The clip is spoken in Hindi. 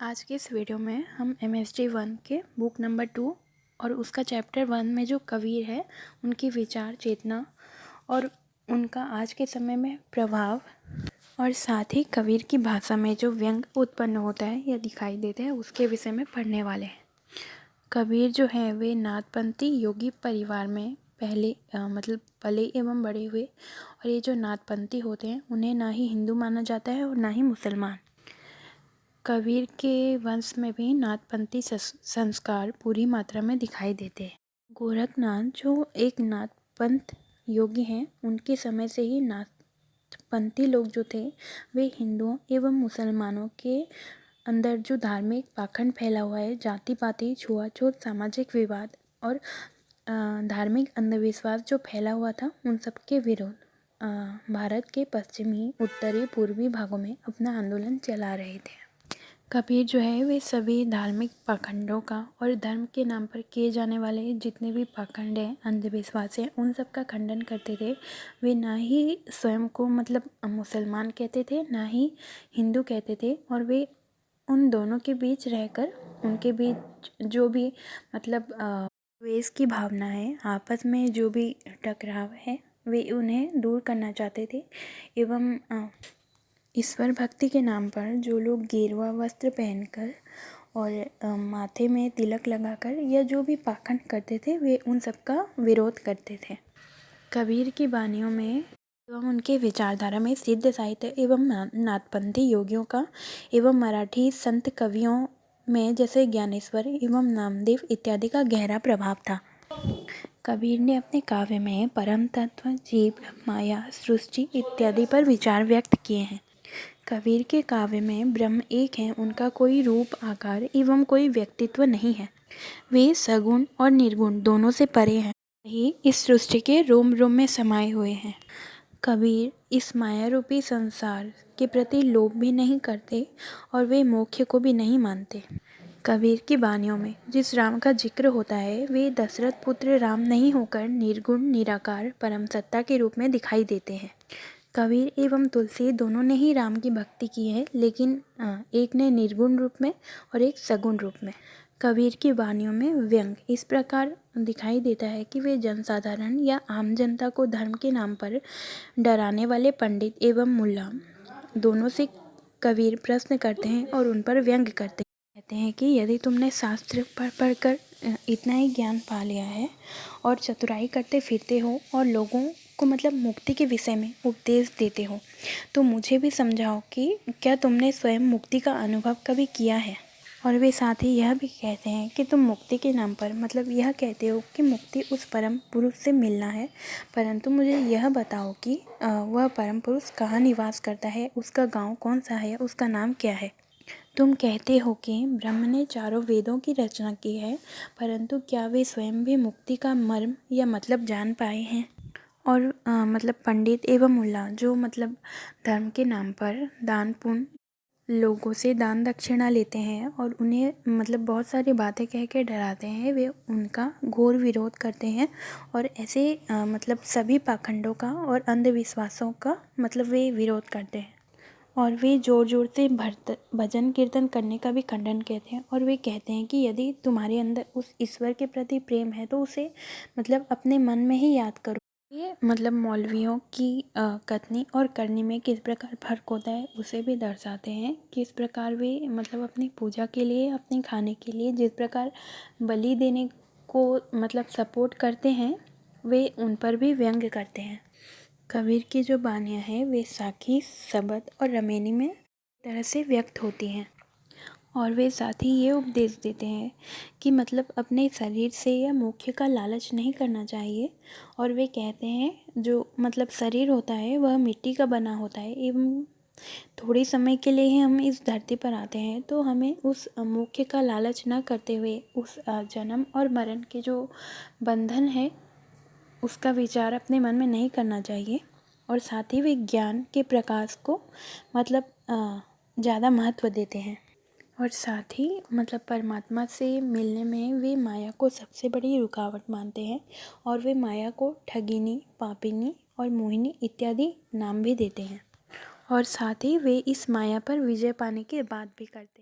आज के इस वीडियो में हम MSD 1 के बुक नंबर 2 और उसका चैप्टर 1 में जो कबीर है उनकी विचार चेतना और उनका आज के समय में प्रभाव और साथ ही कबीर की भाषा में जो व्यंग उत्पन्न होता है या दिखाई देते हैं उसके विषय में पढ़ने वाले हैं। कबीर जो है वे नाथपंथी योगी परिवार में पले एवं बड़े हुए और ये जो नाथपंथी होते हैं उन्हें ना ही हिंदू माना जाता है और ना ही मुसलमान। कबीर के वंश में भी नाथपंथी संस्कार पूरी मात्रा में दिखाई देते हैं। गोरखनाथ जो एक नाथपंथ योगी हैं, उनके समय से ही नाथपंथी लोग जो थे वे हिंदुओं एवं मुसलमानों के अंदर जो धार्मिक पाखंड फैला हुआ है, जाति पाति छुआछूत सामाजिक विवाद और धार्मिक अंधविश्वास जो फैला हुआ था उन सब के विरोध भारत के पश्चिमी उत्तरी पूर्वी भागों में अपना आंदोलन चला रहे थे। कबीर जो है वे सभी धार्मिक पाखंडों का और धर्म के नाम पर किए जाने वाले जितने भी पाखंड हैं, अंधविश्वास हैं, उन सब का खंडन करते थे। वे ना ही स्वयं को मुसलमान कहते थे, ना ही हिंदू कहते थे और वे उन दोनों के बीच रहकर उनके बीच जो भी द्वेष की भावना है, आपस में जो भी टकराव है, वे उन्हें दूर करना चाहते थे। एवं ईश्वर भक्ति के नाम पर जो लोग गेरुआ वस्त्र पहनकर और माथे में तिलक लगाकर या जो भी पाखंड करते थे वे उन सब का विरोध करते थे। कबीर की वाणियों में एवं उनके विचारधारा में सिद्ध साहित्य एवं नाथपंथी योगियों का एवं मराठी संत कवियों में जैसे ज्ञानेश्वर एवं नामदेव इत्यादि का गहरा प्रभाव था। कबीर ने अपने काव्य में परम तत्व, जीव, माया, सृष्टि इत्यादि पर विचार व्यक्त किए हैं। कबीर के काव्य में ब्रह्म एक है, उनका कोई रूप आकार एवं कोई व्यक्तित्व नहीं है। वे सगुण और निर्गुण दोनों से परे हैं, ही इस सृष्टि के रोम रोम में समाये हुए हैं। कबीर इस माया रूपी संसार के प्रति लोभ भी नहीं करते और वे मोक्ष को भी नहीं मानते। कबीर की वाणियों में जिस राम का जिक्र होता है वे दशरथ पुत्र राम नहीं होकर निर्गुण निराकार परम सत्ता के रूप में दिखाई देते हैं। कबीर एवं तुलसी दोनों ने ही राम की भक्ति की है, लेकिन एक ने निर्गुण रूप में और एक सगुण रूप में। कबीर की वाणियों में व्यंग इस प्रकार दिखाई देता है कि वे जनसाधारण या आम जनता को धर्म के नाम पर डराने वाले पंडित एवं मुल्ला दोनों से कबीर प्रश्न करते हैं और उन पर व्यंग करते हैं। कहते हैं कि यदि तुमने शास्त्र पढ़कर इतना ही ज्ञान पा लिया है और चतुराई करते फिरते हो और लोगों को मुक्ति के विषय में उपदेश देते हो, तो मुझे भी समझाओ कि क्या तुमने स्वयं मुक्ति का अनुभव कभी किया है। और वे साथ ही यह भी कहते हैं कि तुम मुक्ति के नाम पर यह कहते हो कि मुक्ति उस परम पुरुष से मिलना है, परंतु मुझे यह बताओ कि वह परम पुरुष कहाँ निवास करता है, उसका गांव कौन सा है, उसका नाम क्या है। तुम कहते हो कि ब्रह्म ने चारों वेदों की रचना की है, परंतु क्या वे स्वयं भी मुक्ति का मर्म या मतलब जान पाए हैं। और पंडित एवं मुल्ला जो धर्म के नाम पर दान पुण्य लोगों से दान दक्षिणा लेते हैं और उन्हें बहुत सारी बातें कह के डराते हैं, वे उनका घोर विरोध करते हैं और ऐसे सभी पाखंडों का और अंधविश्वासों का वे विरोध करते हैं। और वे ज़ोर ज़ोर से भजन कीर्तन करने का भी खंडन कहते हैं और वे कहते हैं कि यदि तुम्हारे अंदर उस ईश्वर के प्रति प्रेम है तो उसे अपने मन में ही याद करो। ये मौलवियों की कथनी और करनी में किस प्रकार फ़र्क होता है उसे भी दर्शाते हैं। किस प्रकार वे अपनी पूजा के लिए, अपने खाने के लिए जिस प्रकार बलि देने को सपोर्ट करते हैं, वे उन पर भी व्यंग करते हैं। कबीर की जो वाणियाँ हैं वे साखी, सबद और रमेनी में तरह से व्यक्त होती हैं और वे साथ ही ये उपदेश देते हैं कि अपने शरीर से या मोक्ष का लालच नहीं करना चाहिए। और वे कहते हैं जो शरीर होता है वह मिट्टी का बना होता है एवं थोड़ी समय के लिए ही हम इस धरती पर आते हैं, तो हमें उस मोक्ष का लालच न करते हुए उस जन्म और मरण के जो बंधन है उसका विचार अपने मन में नहीं करना चाहिए। और साथ ही वे ज्ञान के प्रकाश को ज़्यादा महत्व देते हैं और साथ ही परमात्मा से मिलने में वे माया को सबसे बड़ी रुकावट मानते हैं और वे माया को ठगिनी, पापिनी और मोहिनी इत्यादि नाम भी देते हैं और साथ ही वे इस माया पर विजय पाने की बात भी करते हैं।